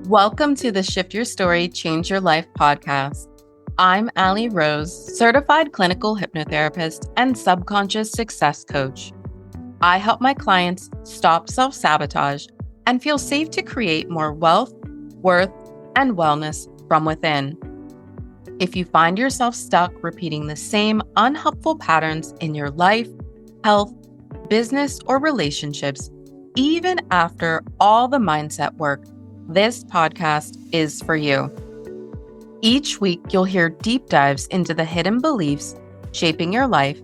Welcome to the Shift Your Story, Change Your Life podcast. I'm Allie Rose, certified clinical hypnotherapist and subconscious success coach. I help my clients stop self-sabotage and feel safe to create more wealth, worth, and wellness from within. If you find yourself stuck repeating the same unhelpful patterns in your life, health, business, or relationships, even after all the mindset work, this podcast is for you. Each week, you'll hear deep dives into the hidden beliefs shaping your life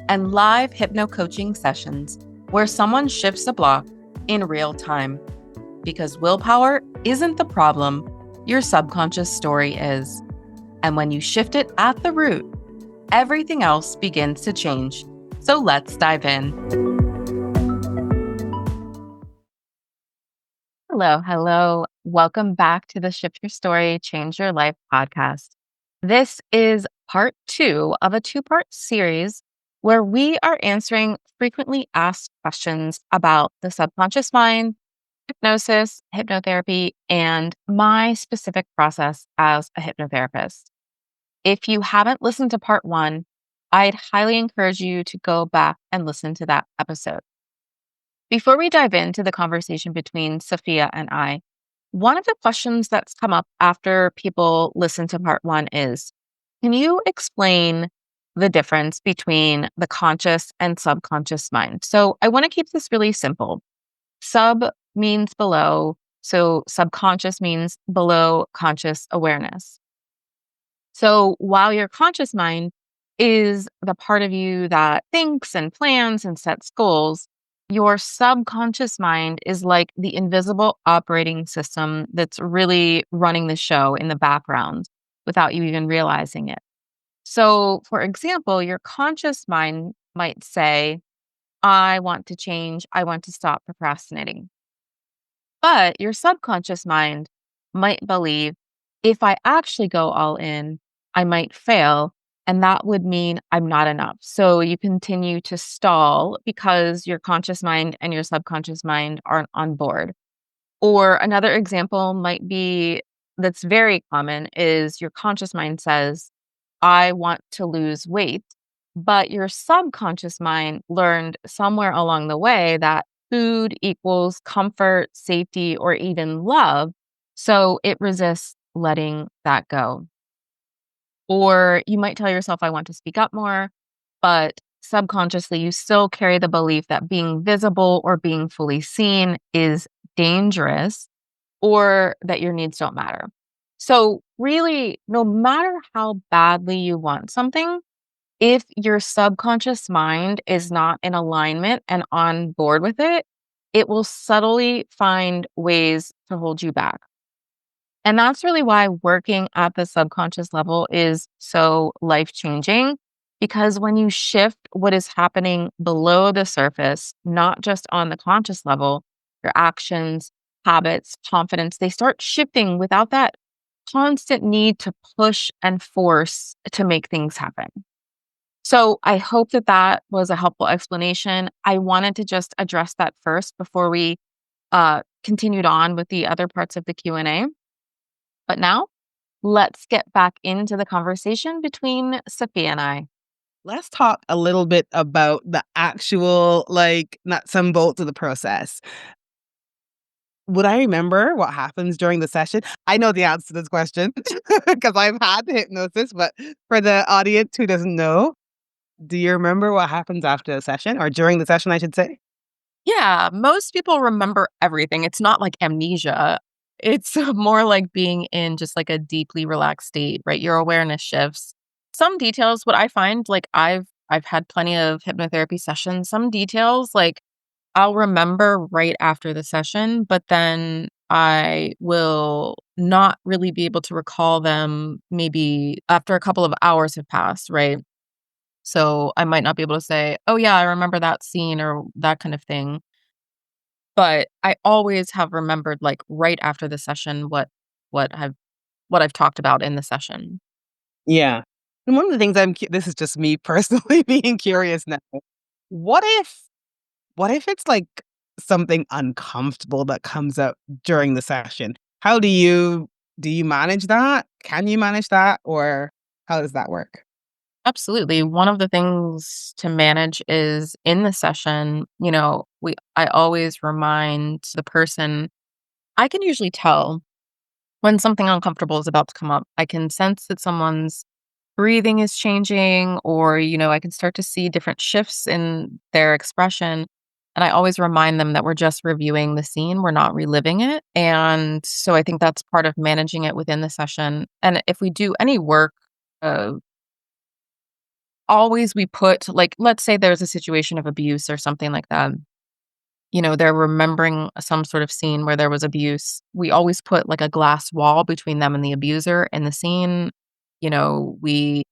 and live hypno coaching sessions where someone shifts a block in real time. Because willpower isn't the problem, your subconscious story is. And when you shift it at the root, everything else begins to change. So let's dive in. Hello. Welcome back to the Shift Your Story, Change Your Life podcast. This is part 2 of a 2-part series where we are answering frequently asked questions about the subconscious mind, hypnosis, hypnotherapy, and my specific process as a hypnotherapist. If you haven't listened to part 1, I'd highly encourage you to go back and listen to that episode. Before we dive into the conversation between Sophia and I, one of the questions that's come up after people listen to part 1 is, can you explain the difference between the conscious and subconscious mind? So I want to keep this really simple. Sub means below, so subconscious means below conscious awareness. So while your conscious mind is the part of you that thinks and plans and sets goals, your subconscious mind is like the invisible operating system that's really running the show in the background without you even realizing it. So, for example, your conscious mind might say, I want to change, I want to stop procrastinating. But your subconscious mind might believe, if I actually go all in, I might fail. And that would mean I'm not enough. So you continue to stall because your conscious mind and your subconscious mind aren't on board. Or another example might be that's very common is your conscious mind says, I want to lose weight. But your subconscious mind learned somewhere along the way that food equals comfort, safety, or even love. So it resists letting that go. Or you might tell yourself, I want to speak up more, but subconsciously, you still carry the belief that being visible or being fully seen is dangerous or that your needs don't matter. So, really, no matter how badly you want something, if your subconscious mind is not in alignment and on board with it, it will subtly find ways to hold you back. And that's really why working at the subconscious level is so life changing. Because when you shift what is happening below the surface, not just on the conscious level, your actions, habits, confidence, they start shifting without that constant need to push and force to make things happen. So I hope that that was a helpful explanation. I wanted to just address that first before we continued on with the other parts of the Q&A. But now, let's get back into the conversation between Sophia and I. Let's talk a little bit about the actual, nuts and bolts of the process. Would I remember what happens during the session? I know the answer to this question because I've had hypnosis, but for the audience who doesn't know, do you remember what happens after the session or during the session, I should say? Yeah, most people remember everything. It's not like amnesia. It's more like being in just like a deeply relaxed state, right? Your awareness shifts. Some details, what I find, like I've had plenty of hypnotherapy sessions. Some details, like I'll remember right after the session, but then I will not really be able to recall them maybe after a couple of hours have passed, right? So I might not be able to say, oh, yeah, I remember that scene or that kind of thing. But I always have remembered, like, right after the session what I've what I've talked about in the session. Yeah. And one of the things this is just me personally being curious now. What if what if it's like something uncomfortable that comes up during the session? How do you manage that? Can you manage that, or how does that work? Absolutely. One of the things to manage is in the session, I always remind the person. I can usually tell when something uncomfortable is about to come up. I can sense that someone's breathing is changing, or, I can start to see different shifts in their expression. And I always remind them that we're just reviewing the scene, we're not reliving it. And so I think that's part of managing it within the session. And if we do any work, uh, always we put, like, let's say there's a situation of abuse or something like that. They're remembering some sort of scene where there was abuse. We always put like a glass wall between them and the abuser in the scene. We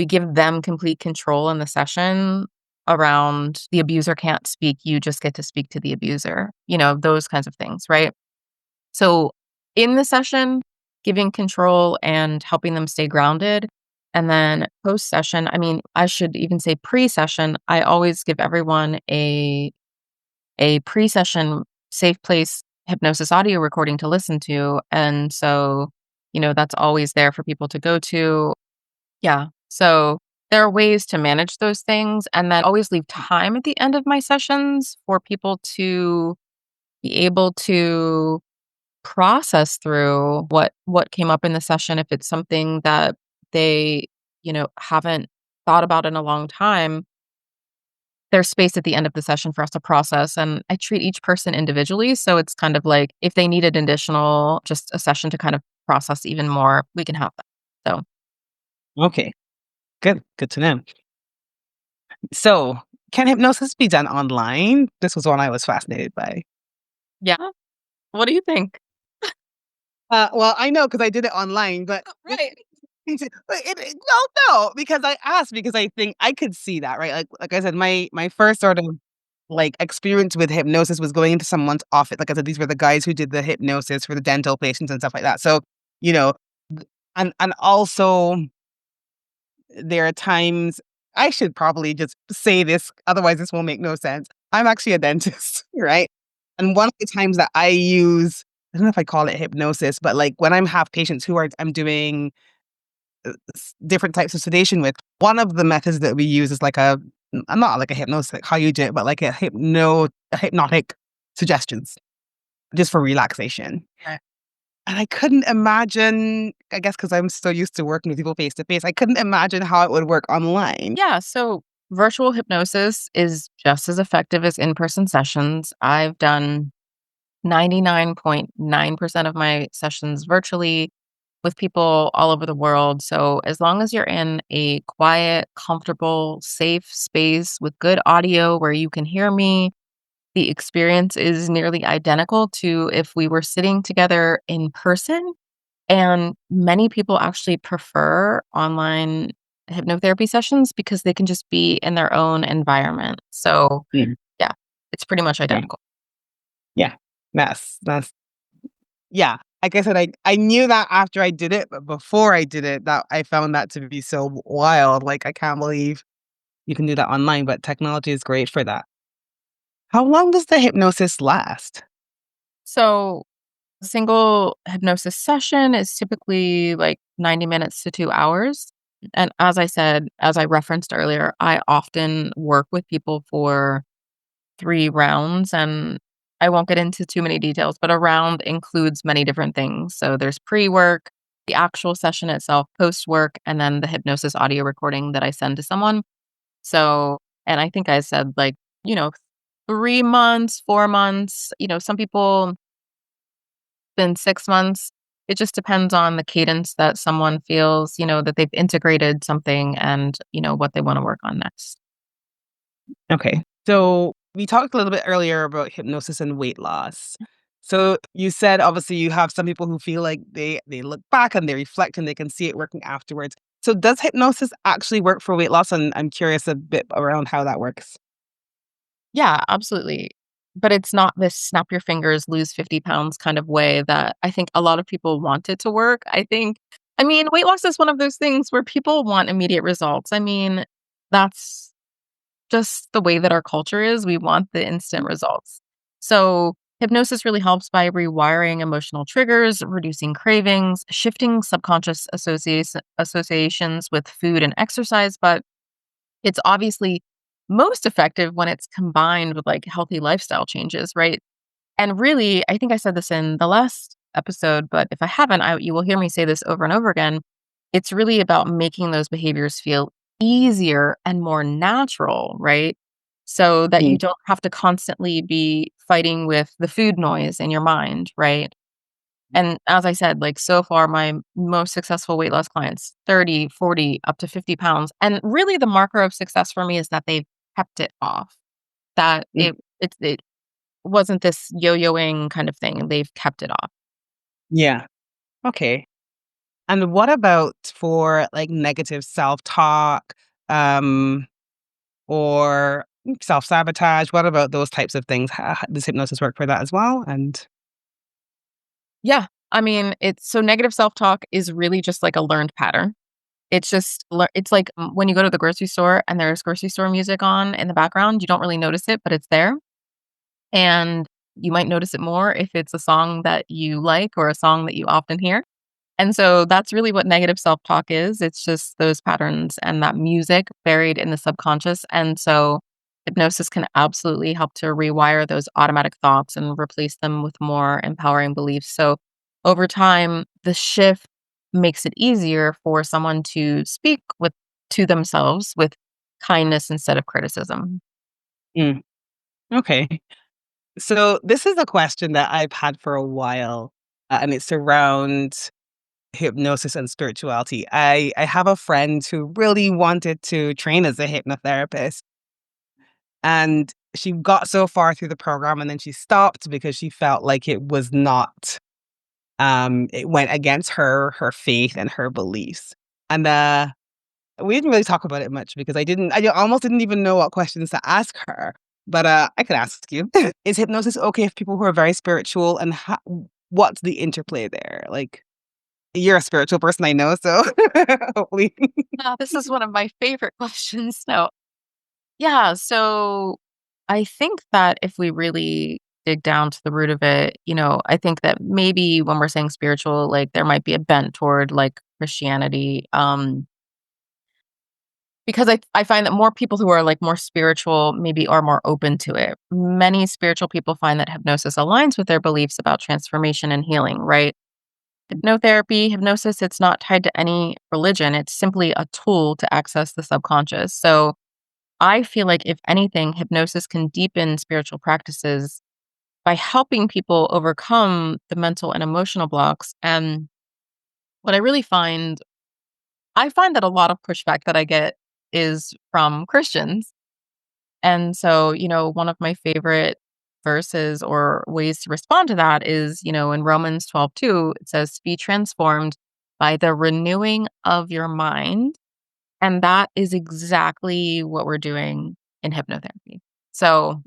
give them complete control in the session around the abuser can't speak, you just get to speak to the abuser, those kinds of things, right? So in the session, giving control and helping them stay grounded. And then post session, I mean, I should even say pre session, I always give everyone a pre session safe place hypnosis audio recording to listen to. And so, that's always there for people to go to. Yeah. So there are ways to manage those things, and then always leave time at the end of my sessions for people to be able to process through what came up in the session. If it's something that they, haven't thought about in a long time, there's space at the end of the session for us to process. And I treat each person individually. So it's kind of like if they need an additional, just a session to kind of process even more, we can have that. So, Okay, good. Good to know. So, can hypnosis be done online? This was one I was fascinated by. yeah. What do you think? Well, I know because I did it online, but Right. no, because I asked because I think I could see that, right? Like I said, my first sort of like experience with hypnosis was going into someone's office. Like I said, these were the guys who did the hypnosis for the dental patients and stuff like that. So, you know, and also there are times I should probably just say this, otherwise this will make no sense. I'm actually a dentist, right? And one of the times that I don't know if I call it hypnosis, but like when have patients who I'm doing different types of sedation with, one of the methods that we use is like not like a hypnosis, like how you do it, but like a hypnotic suggestions just for relaxation. Right. And I couldn't imagine, I guess because I'm so used to working with people face to face, I couldn't imagine how it would work online. Yeah, so virtual hypnosis is just as effective as in-person sessions. I've done 99.9% of my sessions virtually with people all over the world. So as long as you're in a quiet, comfortable, safe space with good audio where you can hear me, the experience is nearly identical to if we were sitting together in person. And many people actually prefer online hypnotherapy sessions because they can just be in their own environment. So, Mm, yeah, it's pretty much yeah. identical. Yeah. That's yeah. Like I said, I knew that after I did it, but before I did it, that I found that to be so wild. Like I can't believe you can do that online, but technology is great for that. How long does the hypnosis last? So, a single hypnosis session is typically like 90 minutes to 2 hours. And as I said, as I referenced earlier, I often work with people for 3 rounds, and I won't get into too many details, but a round includes many different things. So there's pre-work, the actual session itself, post-work, and then the hypnosis audio recording that I send to someone. So, and I think I said like, you know, 3 months, 4 months, some people spend 6 months. It just depends on the cadence that someone feels, that they've integrated something and, what they want to work on next. Okay. So we talked a little bit earlier about hypnosis and weight loss. So you said obviously you have some people who feel like they look back and they reflect and they can see it working afterwards. So does hypnosis actually work for weight loss? And I'm curious a bit around how that works. Yeah, absolutely. But it's not this snap your fingers, lose 50 pounds kind of way that I think a lot of people want it to work. I mean, weight loss is one of those things where people want immediate results. I mean, that's just the way that our culture is. We want the instant results. So, Hypnosis really helps by rewiring emotional triggers, reducing cravings, shifting subconscious associations with food and exercise. But it's obviously most effective when it's combined with like healthy lifestyle changes, right? And really, I think I said this in the last episode, but if I haven't, you will hear me say this over and over again. It's really about making those behaviors feel easier and more natural, right? So that Mm, you don't have to constantly be fighting with the food noise in your mind, right? And as I said, like so far, my most successful weight loss clients, 30, 40, up to 50 pounds. And really the marker of success for me is that they've kept it off, that mm, it wasn't this yo-yoing kind of thing, and they've kept it off. yeah. Okay. And what about for like negative self-talk, um, or self-sabotage? What about those types of things? Does hypnosis work for that as well? And Yeah. I mean, it's so negative self-talk is really just like a learned pattern. It's just it's like when you go to the grocery store and there's grocery store music on in the background, you don't really notice it, but it's there. And you might notice it more if it's a song that you like or a song that you often hear. And so that's really what negative self-talk is. It's just those patterns and that music buried in the subconscious. And so hypnosis can absolutely help to rewire those automatic thoughts and replace them with more empowering beliefs. So over time, the shift makes it easier for someone to speak with to themselves with kindness instead of criticism. mm, okay. So this is a question that I've had for a while, and it's around hypnosis and spirituality. I have a friend who really wanted to train as a hypnotherapist, and she got so far through the program and then she stopped because she felt like it was not it went against her faith and her beliefs. And we didn't really talk about it much because almost didn't even know what questions to ask her. But I could ask you. Is hypnosis okay for people who are very spiritual, and what's the interplay there? Like, you're a spiritual person, I know, so hopefully. This is one of my favorite questions. No, yeah, so I think that if we really dig down to the root of it, I think that maybe when we're saying spiritual, like there might be a bent toward like Christianity. Because I find that more people who are like more spiritual maybe are more open to it. Many spiritual people find that hypnosis aligns with their beliefs about transformation and healing, right? Hypnotherapy, hypnosis, it's not tied to any religion. It's simply a tool to access the subconscious. So I feel like if anything, hypnosis can deepen spiritual practices by helping people overcome the mental and emotional blocks. And what I find that a lot of pushback that I get is from Christians. And so, one of my favorite verses or ways to respond to that is, in Romans 12:2, it says, be transformed by the renewing of your mind. And that is exactly what we're doing in hypnotherapy. So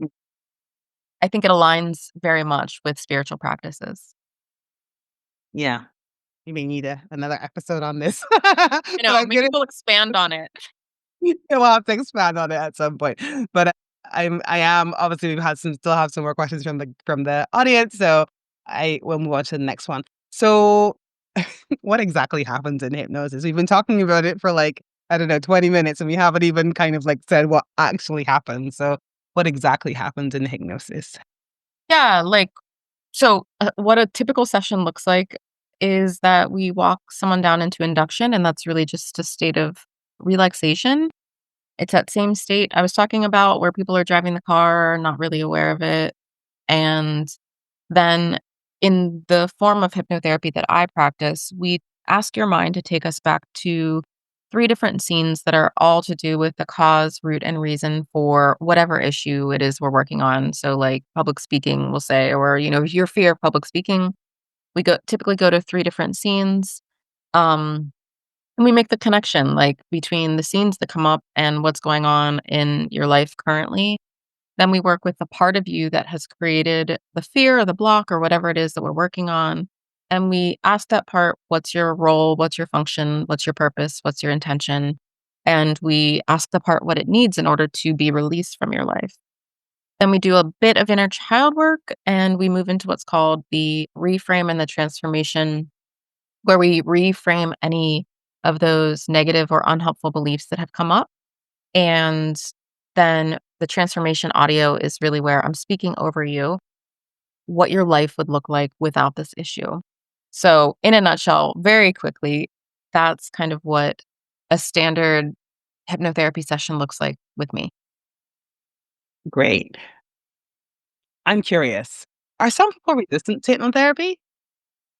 I think it aligns very much with spiritual practices. Yeah, we may need another episode on this, I but know, I'm maybe gonna we'll expand on it. we'll have to expand on it at some point. But I am obviously still have some more questions from the audience, so we'll move on to the next one. So, what exactly happens in hypnosis? We've been talking about it for like, I don't know, 20 minutes, and we haven't even kind of like said what actually happens. So, what exactly happens in hypnosis? Yeah, what a typical session looks like is that we walk someone down into induction, and that's really just a state of relaxation. It's that same state I was talking about where people are driving the car, not really aware of it. And then in the form of hypnotherapy that I practice, we ask your mind to take us back to three different scenes that are all to do with the cause, root, and reason for whatever issue it is we're working on. So, like public speaking, we'll say, or, your fear of public speaking. We typically go to three different scenes. Um, and we make the connection like between the scenes that come up and what's going on in your life currently. Then we work with the part of you that has created the fear or the block or whatever it is that we're working on. And we ask that part, what's your role? What's your function? What's your purpose? What's your intention? And we ask the part what it needs in order to be released from your life. Then we do a bit of inner child work and we move into what's called the reframe and the transformation, where we reframe any of those negative or unhelpful beliefs that have come up. And then the transformation audio is really where I'm speaking over you what your life would look like without this issue. So, in a nutshell, very quickly, that's kind of what a standard hypnotherapy session looks like with me. Great. I'm curious. Are some people resistant to hypnotherapy? I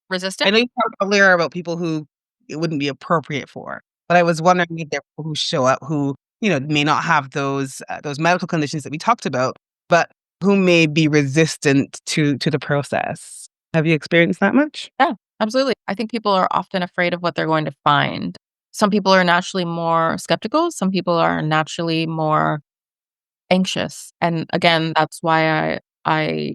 Resistant? know you talked earlier about people who it wouldn't be appropriate for, but I was wondering if there are people who show up who, may not have those medical conditions that we talked about, but who may be resistant to the process. Have you experienced that much? Yeah, absolutely. I think people are often afraid of what they're going to find. Some people are naturally more skeptical, some people are naturally more anxious. And again, that's why I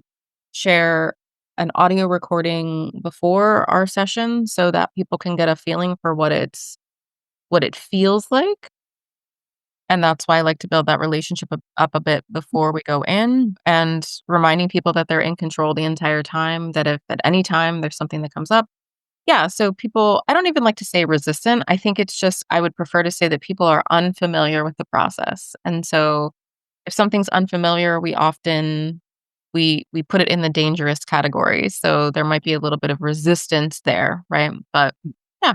share an audio recording before our session so that people can get a feeling for what it feels like. And that's why I like to build that relationship up a bit before we go in and reminding people that they're in control the entire time, that if at any time there's something that comes up. Yeah, so people I don't even like to say resistant. I think it's just I would prefer to say that people are unfamiliar with the process. And so if something's unfamiliar, we often we put it in the dangerous category. So there might be a little bit of resistance there, right? But yeah,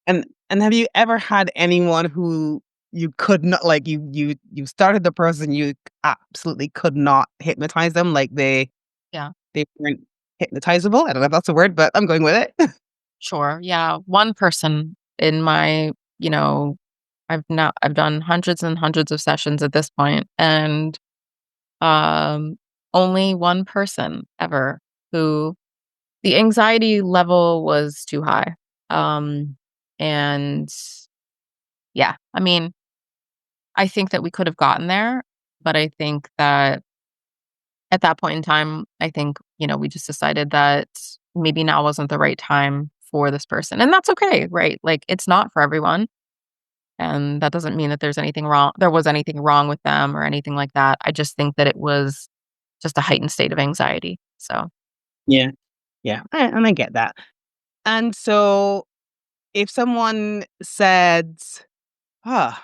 And have you ever had anyone who you could not like you started the person, you absolutely could not hypnotize them, like yeah, they weren't hypnotizable? I don't know if that's a word, but I'm going with it. sure. Yeah, one person in my, you know, I've done hundreds and hundreds of sessions at this point, and um only one person ever who the anxiety level was too high. Um and yeah, I mean, I think that we could have gotten there, but I think that at that point in time, I think, we just decided that maybe now wasn't the right time for this person. And that's okay, right? Like it's not for everyone. And that doesn't mean that there was anything wrong with them or anything like that. I just think that it was just a heightened state of anxiety. So, Yeah, yeah, and I get that. And so if someone said, "Ah,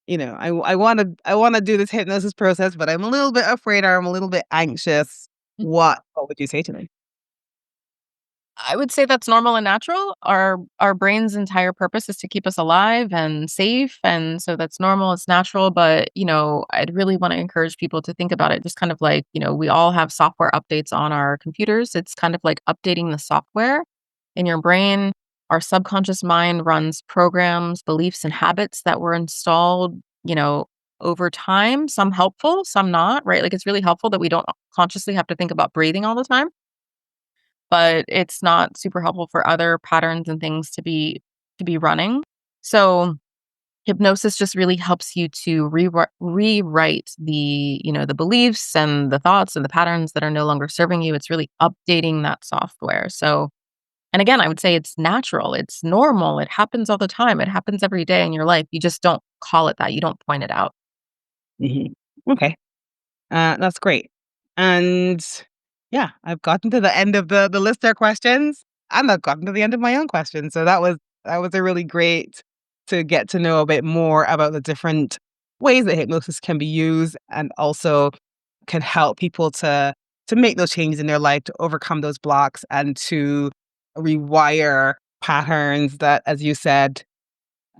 I wanna do this hypnosis process, but I'm a little bit afraid or I'm a little bit anxious," what would you say to them? I would say that's normal and natural. Our brain's entire purpose is to keep us alive and safe, and so that's normal, it's natural, but, I'd really wanna encourage people to think about it just kind of like, we all have software updates on our computers. It's kind of like updating the software in your brain. Our subconscious mind runs programs, beliefs, and habits that were installed, over time, some helpful, some not, right? Like, it's really helpful that we don't consciously have to think about breathing all the time, but it's not super helpful for other patterns and things to be running. So, hypnosis just really helps you to rewrite the beliefs and the thoughts and the patterns that are no longer serving you. It's really updating that software. So, and again, I would say it's natural, it's normal, it happens all the time, it happens every day in your life. You just don't call it that, you don't point it out. Mhm. Okay. That's great. And yeah, I've gotten to the end of the listener questions, and I've gotten to the end of my own questions. So that was a really great to get to know a bit more about the different ways that hypnosis can be used and also can help people to make those changes in their life, to overcome those blocks and to rewire patterns that, as you said,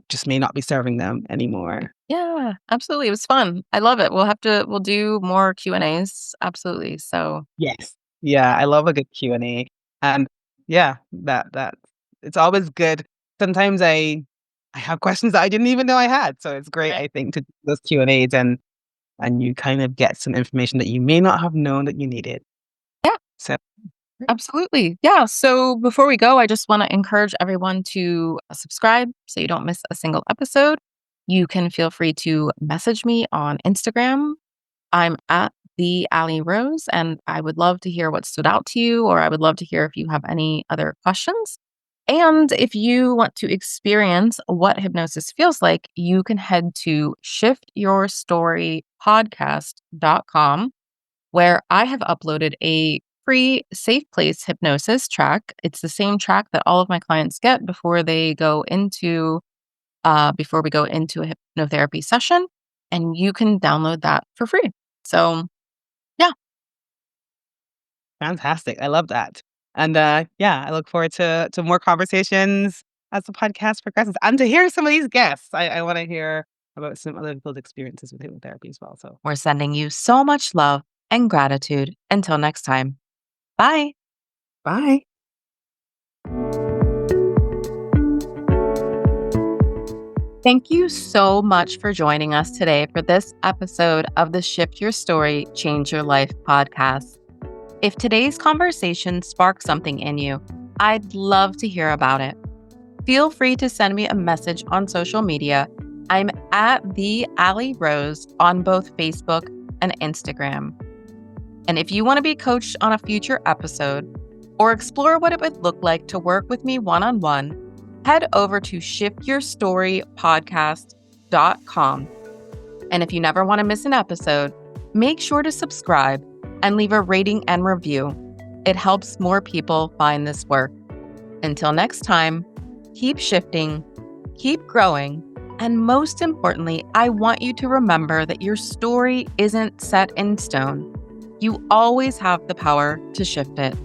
just may not be serving them anymore. Yeah, absolutely. It was fun. I love it. We'll do more Q&As. Absolutely. So, Yes. Yeah, I love a good Q&A. And yeah, that it's always good. Sometimes I have questions that I didn't even know I had. So it's great, right. I think, to do those Q&As and you kind of get some information that you may not have known that you needed. Yeah, So absolutely. Yeah. So before we go, I just want to encourage everyone to subscribe so you don't miss a single episode. You can feel free to message me on Instagram. I'm at the Alley Rose, and I would love to hear what stood out to you, or I would love to hear if you have any other questions. And if you want to experience what hypnosis feels like, you can head to shiftyourstorypodcast.com, where I have uploaded a free safe place hypnosis track. It's the same track that all of my clients get before we go into a hypnotherapy session, and you can download that for free. So, yeah, Fantastic. I love that. And, yeah, I look forward to more conversations as the podcast progresses and to hear some of these guests. I wanna hear about some other people's experiences with hypnotherapy as well, so we're sending you so much love and gratitude. Until next time, bye. bye. Thank you so much for joining us today for this episode of the Shift Your Story, Change Your Life podcast. If today's conversation sparked something in you, I'd love to hear about it. Feel free to send me a message on social media. I'm at the Allie Rose on both Facebook and Instagram. And if you want to be coached on a future episode or explore what it would look like to work with me one-on-one, head over to shiftyourstorypodcast.com. And if you never want to miss an episode, make sure to subscribe and leave a rating and review. It helps more people find this work. Until next time, keep shifting, keep growing, and most importantly, I want you to remember that your story isn't set in stone. You always have the power to shift it.